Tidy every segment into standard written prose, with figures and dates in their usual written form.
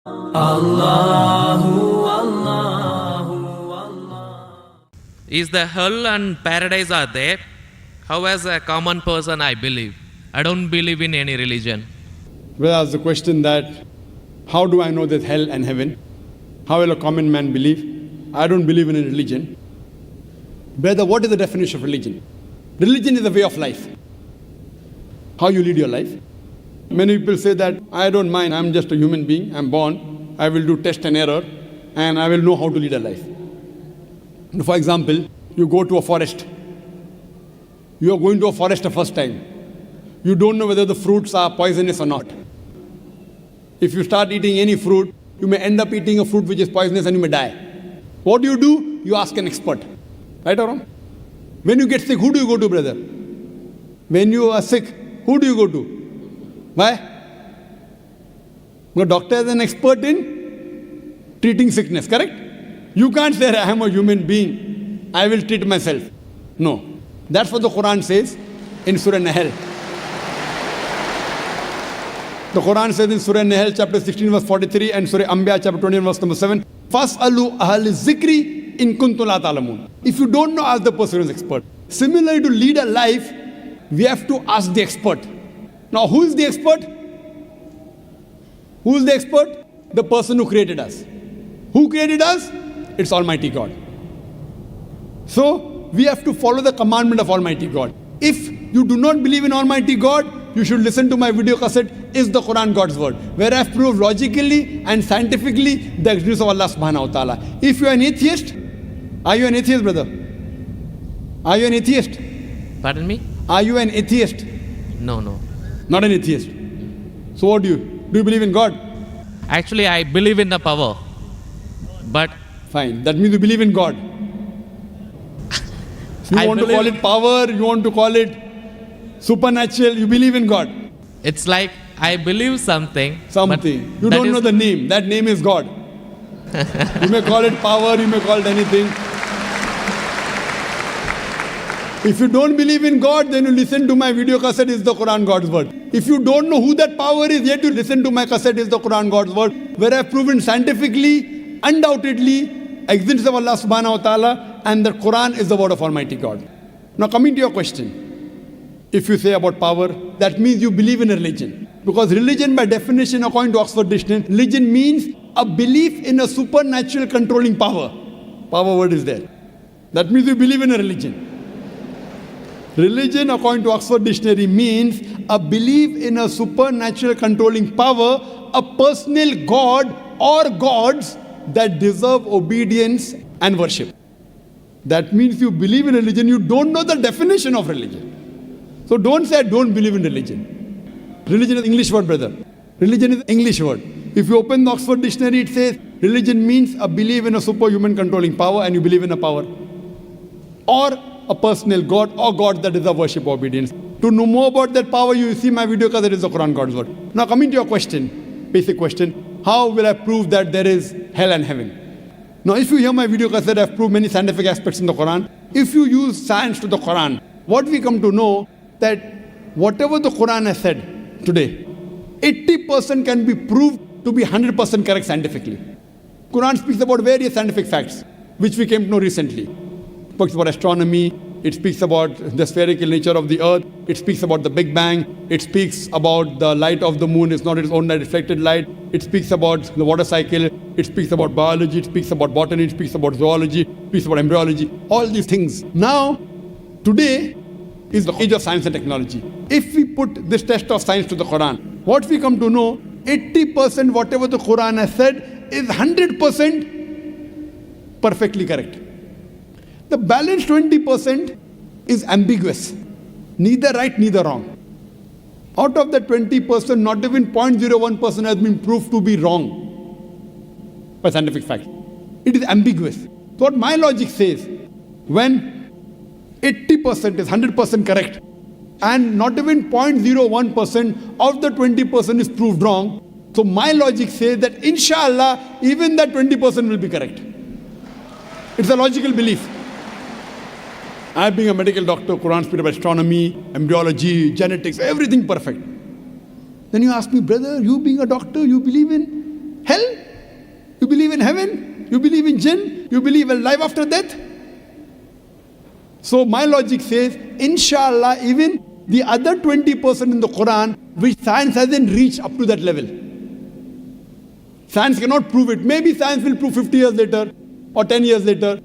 Allahu, Allahu, Allah. Is the hell and paradise are there? How as a common person I believe. I don't believe in any religion. Well, ask the question that, how do I know there's hell and heaven? How will a common man believe? I don't believe in a religion. Brother, what is the definition of religion? Religion is a way of life. How you lead your life. Many people say that, I don't mind, I'm just a human being, I'm born, I will do test and error, and I will know how to lead a life. For example, you go to a forest. You are going to a forest the first time. You don't know whether the fruits are poisonous or not. If you start eating any fruit, you may end up eating a fruit which is poisonous and you may die. What do? You ask an expert. Right or wrong? When you get sick, who do you go to, brother? When you are sick, who do you go to? Why? The doctor is an expert in treating sickness, correct? You can't say, I am a human being, I will treat myself. No. That's what the Quran says in Surah Nahl. The Quran says in Surah Nahl, chapter 16, verse 43, and Surah Anbiya, chapter 20, verse number 7, فَاسْأَلُوا أَهْلِ الذِّكْرِ إِن كُنتُمْ لَا تَعْلَمُونَ. If you don't know, ask the person who is expert. Similarly, to lead a life, we have to ask the expert. Now, who is the expert? Who is the expert? The person who created us. Who created us? It's Almighty God. So, we have to follow the commandment of Almighty God. If you do not believe in Almighty God, you should listen to my video cassette, Is the Quran God's Word? Where I have proved logically and scientifically the existence of Allah subhanahu wa ta'ala. If you are an atheist, are you an atheist, brother? Are you an atheist? Pardon me? Are you an atheist? No. Not an atheist. So what do you? Do you believe in God? Actually, I believe in the power. But Fine. That means you believe in God. You I want to call believe- it power, you want to call it supernatural, you believe in God. it's like I believe something. Something. but You that don't is- know the name. That name is God. You may call it power, you may call it anything. If you don't believe in God, then you listen to my video cassette, Is the Quran God's Word? If you don't know who that power is, yet you listen to my cassette, Is the Quran God's Word? Where I have proven scientifically, undoubtedly, existence of Allah subhanahu wa ta'ala, and the Quran is the word of Almighty God. Now coming to your question. If you say about power, that means you believe in a religion. Because religion, by definition, according to Oxford Dictionary, religion means a belief in a supernatural controlling power. Power word is there. That means you believe in a religion. Religion, according to Oxford Dictionary, means a belief in a supernatural controlling power, a personal God or gods that deserve obedience and worship. That means you believe in religion, you don't know the definition of religion. So don't say, I don't believe in religion. Religion is English word, brother. Religion is English word. If you open the Oxford Dictionary, it says, religion means a belief in a superhuman controlling power, and you believe in a power. Or a personal God or God that deserve worship or obedience. To know more about that power, you see my video because it is the Quran God's Word. Now coming to your question, basic question, how will I prove that there is hell and heaven? Now if you hear my video cassette, I have proved many scientific aspects in the Quran. If you use science to the Quran, what we come to know that whatever the Quran has said today, 80% can be proved to be 100% correct scientifically. Quran speaks about various scientific facts, which we came to know recently. It speaks about astronomy, it speaks about the spherical nature of the earth, it speaks about the Big Bang, it speaks about the light of the moon is not its own reflected light, it speaks about the water cycle, it speaks about biology, it speaks about botany, it speaks about zoology, it speaks about embryology, all these things. Now, today is the age of science and technology. If we put this test of science to the Quran, what we come to know, 80% whatever the Quran has said is 100% perfectly correct. The balance 20% is ambiguous. Neither right, neither wrong. Out of the 20%, not even 0.01% has been proved to be wrong by scientific fact. It is ambiguous. So what my logic says, when 80% is 100% correct, and not even 0.01% of the 20% is proved wrong, so my logic says that inshallah, even that 20% will be correct. It's a logical belief. I being a medical doctor, Quran speaks about astronomy, embryology, genetics, everything perfect. Then you ask me, brother, you being a doctor, you believe in hell? believe in heaven? You believe in jinn? You believe in life after death? So my logic says, inshallah, even the other 20% in the Quran, which science hasn't reached up to that level. Science cannot prove it. Maybe science will prove 50 years later or 10 years later.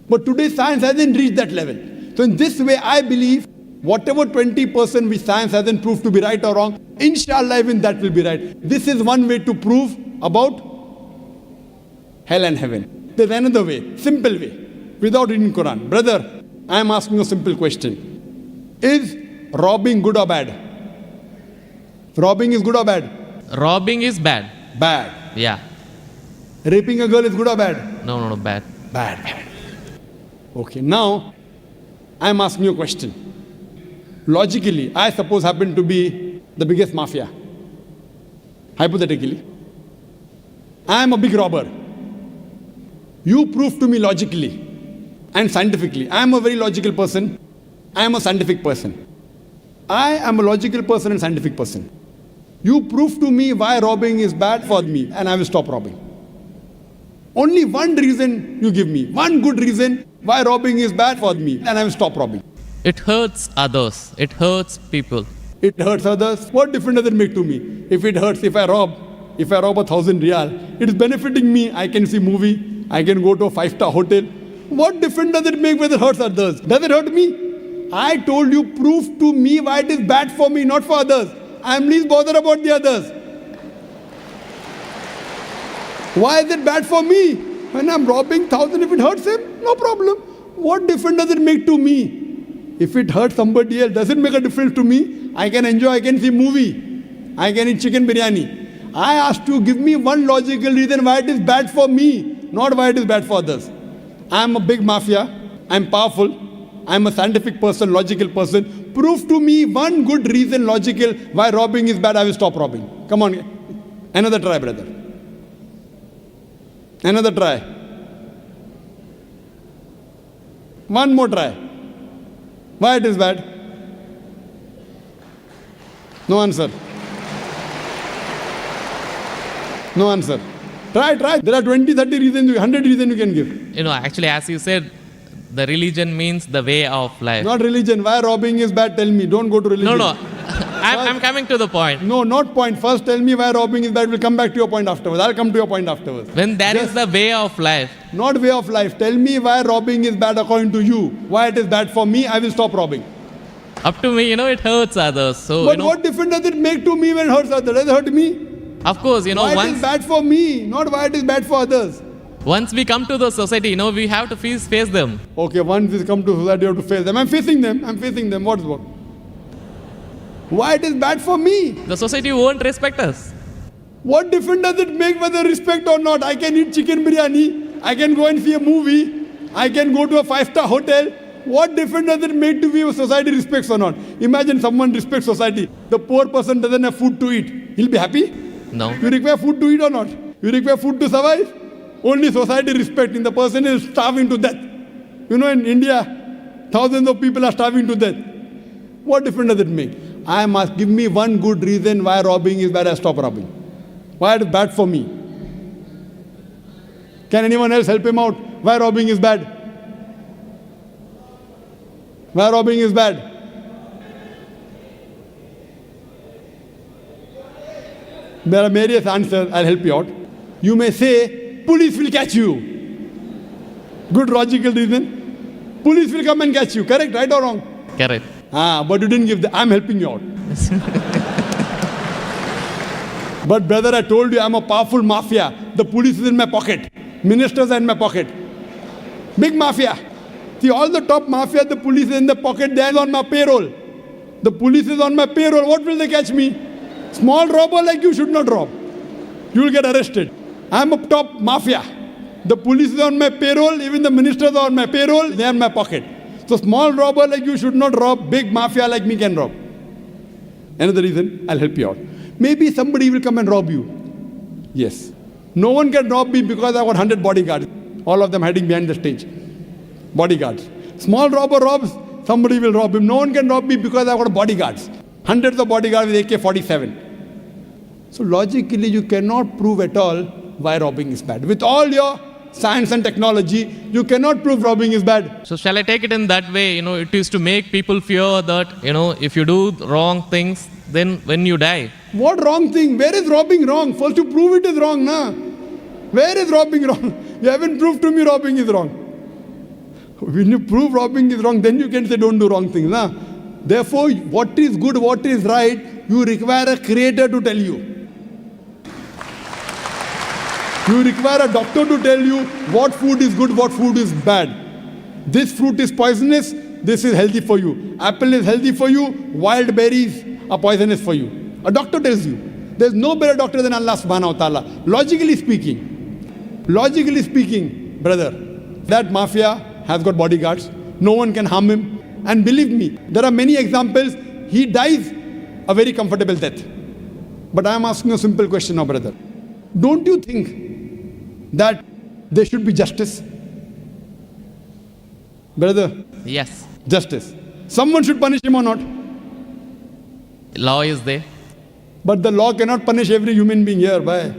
But today science hasn't reached that level. So in this way, I believe whatever 20% which science hasn't proved to be right or wrong, inshallah even that will be right. This is one way to prove about hell and heaven. There's another way, simple way, without reading Quran. Brother, I am asking a simple question. Is robbing good or bad? Robbing is good or bad? Robbing is bad. Bad. Yeah. Raping a girl is good or bad? No, bad. Bad. Okay, now I am asking you a question. Logically, I suppose happen to be the biggest mafia. Hypothetically. I am a big robber. You prove to me logically and scientifically. I am a very logical person. I am a scientific person. I am a logical person and scientific person. You prove to me why robbing is bad for me and I will stop robbing. Only one reason you give me, one good reason why robbing is bad for me and I will stop robbing. It hurts others. It hurts people. It hurts others. What difference does it make to me? If it hurts, if I rob 1,000 riyal, it is benefiting me. I can see movie. I can go to a 5-star hotel. What difference does it make whether it hurts others? Does it hurt me? I told you, prove to me why it is bad for me, not for others. I am least bothered about the others. Why is it bad for me? When I am robbing 1,000, if it hurts him, no problem. What difference does it make to me? If it hurts somebody else, does it make a difference to me? I can enjoy, I can see movie. I can eat chicken biryani. I asked you, give me one logical reason why it is bad for me, not why it is bad for others. I am a big mafia. I am powerful. I am a scientific person, logical person. Prove to me one good reason, logical, why robbing is bad. I will stop robbing. Come on. Another try, brother. Another try. One more try. Why it is bad? No answer. No answer. Try. There are 20, 30 reasons, 100 reasons you can give. Actually, as you said, the religion means the way of life. Not religion. Why robbing is bad? Tell me. Don't go to religion. No. I'm coming to the point. No, not point. First tell me why robbing is bad. We'll come back to your point afterwards. I'll come to your point afterwards. When that is the way of life. Not way of life. Tell me why robbing is bad according to you. Why it is bad for me, I will stop robbing. Up to me, it hurts others. So, But what difference does it make to me when it hurts others? Does it hurt me? Of course, why it is bad for me, not why it is bad for others. Once we come to the society, we have to face them. Okay, once we come to society, you have to face them. I'm facing them. What's what? Why it is bad for me? The society won't respect us. What difference does it make whether respect or not? I can eat chicken biryani. I can go and see a movie. I can go to a 5-star hotel. What difference does it make to me if society respects or not? Imagine someone respects society. The poor person doesn't have food to eat. He'll be happy? No. You require food to eat or not? You require food to survive? Only society respecting. The person is starving to death. In India, thousands of people are starving to death. What difference does it make? I must give me one good reason why robbing is bad. I stop robbing. Why it is bad for me? Can anyone else help him out? Why robbing is bad? Why robbing is bad? There are various answers. I'll help you out. You may say, police will catch you. Good logical reason. Police will come and catch you. Correct, right or wrong? Correct. But you didn't give I'm helping you out. But brother, I told you I'm a powerful mafia. The police is in my pocket. Ministers are in my pocket. Big mafia. See, all the top mafia, the police is in the pocket. They are on my payroll. The police is on my payroll. What will they catch me? Small robber like you should not rob. You will get arrested. I'm a top mafia. The police is on my payroll. Even the ministers are on my payroll. They are in my pocket. So small robber like you should not rob. Big mafia like me can rob. Another reason, I'll help you out. Maybe somebody will come and rob you. Yes. No one can rob me because I got 100 bodyguards. All of them hiding behind the stage. Bodyguards. Small robber robs, somebody will rob him. No one can rob me because I got bodyguards. Hundreds of bodyguards with AK-47. So logically you cannot prove at all why robbing is bad. With all your science and technology, you cannot prove robbing is bad. So shall I take it in that way? It is to make people fear that, if you do wrong things, then when you die. What wrong thing? Where is robbing wrong? First you prove it is wrong, na? Where is robbing wrong? You haven't proved to me robbing is wrong. When you prove robbing is wrong, then you can say don't do wrong things, na? Therefore, what is good, what is right, you require a creator to tell you. You require a doctor to tell you what food is good, what food is bad. This fruit is poisonous, this is healthy for you. Apple is healthy for you, wild berries are poisonous for you. A doctor tells you. There's no better doctor than Allah subhanahu wa ta'ala. Logically speaking, brother, that mafia has got bodyguards. No one can harm him. And believe me, there are many examples. He dies a very comfortable death. But I am asking a simple question now, brother. Don't you think that there should be justice? Brother? Yes. Justice. Someone should punish him or not? Law is there. But the law cannot punish every human being here. Why?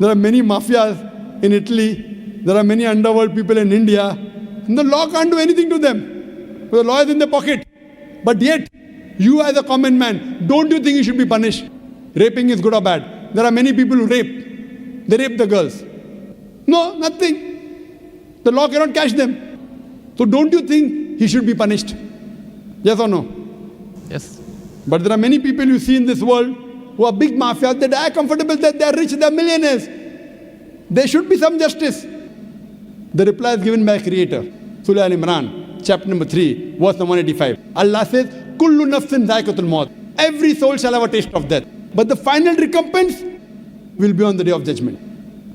There are many mafias in Italy. There are many underworld people in India. And the law can't do anything to them. The law is in their pocket. But yet, you as a common man, don't you think you should be punished? Raping is good or bad? There are many people who rape. They rape the girls. No, nothing. The law cannot catch them. So don't you think he should be punished? Yes or no? Yes. But there are many people you see in this world who are big mafias. They die comfortable, that they are rich, they are millionaires. There should be some justice. The reply is given by a creator. Surah Al-Imran, chapter number 3, verse number 185. Allah says, Kullu nafsin dhaikatul maut. Every soul shall have a taste of death. But the final recompense will be on the day of judgment.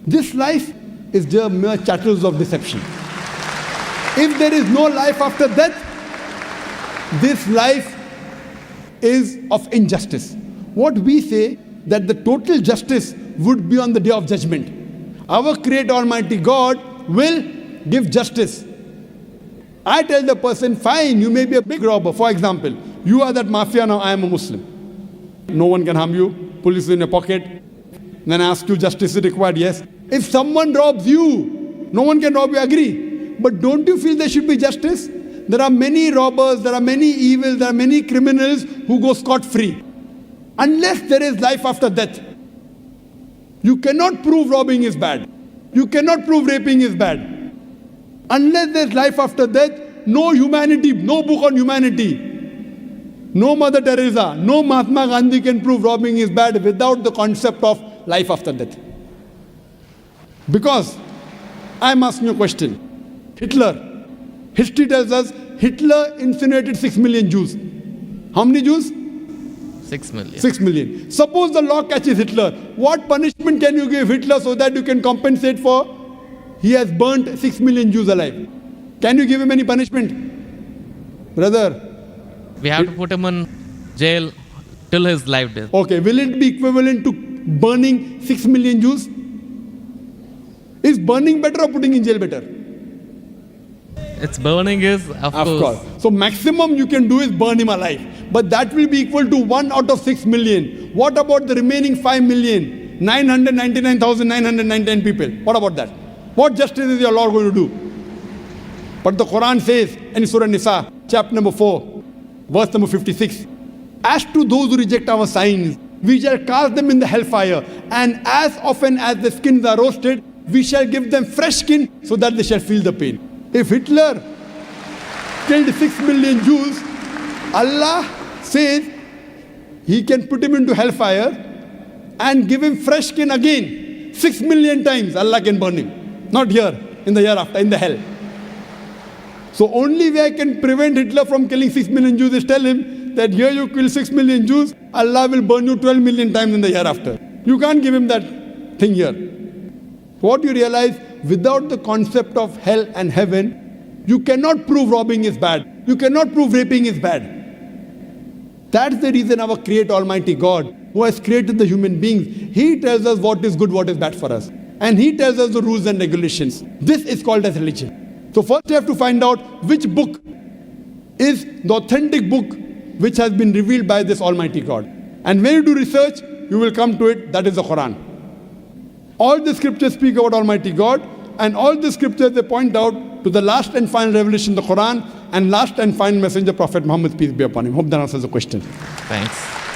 This life is just mere chattels of deception. If there is no life after death, this life is of injustice. What we say, that the total justice would be on the day of judgment. Our Creator Almighty God will give justice. I tell the person, fine, you may be a big robber. For example, you are that mafia, now I am a Muslim. No one can harm you. Police is in your pocket. Then I ask you, justice is required. Yes. If someone robs you, no one can rob you, agree. But don't you feel there should be justice? There are many robbers, there are many evils, there are many criminals who go scot-free. Unless there is life after death. You cannot prove robbing is bad. You cannot prove raping is bad. Unless there is life after death, no humanity, no book on humanity, no Mother Teresa, no Mahatma Gandhi can prove robbing is bad without the concept of life after death. Because I am asking you a question. Hitler. History tells us Hitler incinerated 6 million Jews. How many Jews? 6 million. 6 million. Suppose the law catches Hitler. What punishment can you give Hitler so that you can compensate for he has burnt 6 million Jews alive? Can you give him any punishment? Brother. We have to put him in jail till his life death. Okay, will it be equivalent to burning 6 million Jews? Is burning better or putting in jail better? It's burning is, of course. So maximum you can do is burn him alive. But that will be equal to 1 out of 6 million. What about the remaining 5 million? 999,999 people. What about that? What justice is your Lord going to do? But the Quran says in Surah Nisa, chapter number 4, verse number 56, as to those who reject our signs, we shall cast them in the hellfire, and as often as the skins are roasted, we shall give them fresh skin so that they shall feel the pain. If Hitler killed 6 million Jews, Allah says he can put him into hellfire and give him fresh skin again. 6 million times Allah can burn him. Not here, in the hereafter, in the hell. So only way I can prevent Hitler from killing 6 million Jews is tell him that here you kill 6 million Jews, Allah will burn you 12 million times in the hereafter. You can't give him that thing here. What you realize, without the concept of hell and heaven, you cannot prove robbing is bad. You cannot prove raping is bad. That's the reason our Creator Almighty God, who has created the human beings, He tells us what is good, what is bad for us. And He tells us the rules and regulations. This is called as religion. So first you have to find out which book is the authentic book which has been revealed by this Almighty God. And when you do research, you will come to it, that is the Quran. All the scriptures speak about Almighty God, and all the scriptures they point out to the last and final revelation, the Quran, and last and final messenger, Prophet Muhammad, peace be upon him. Hope that answers the question. Thanks.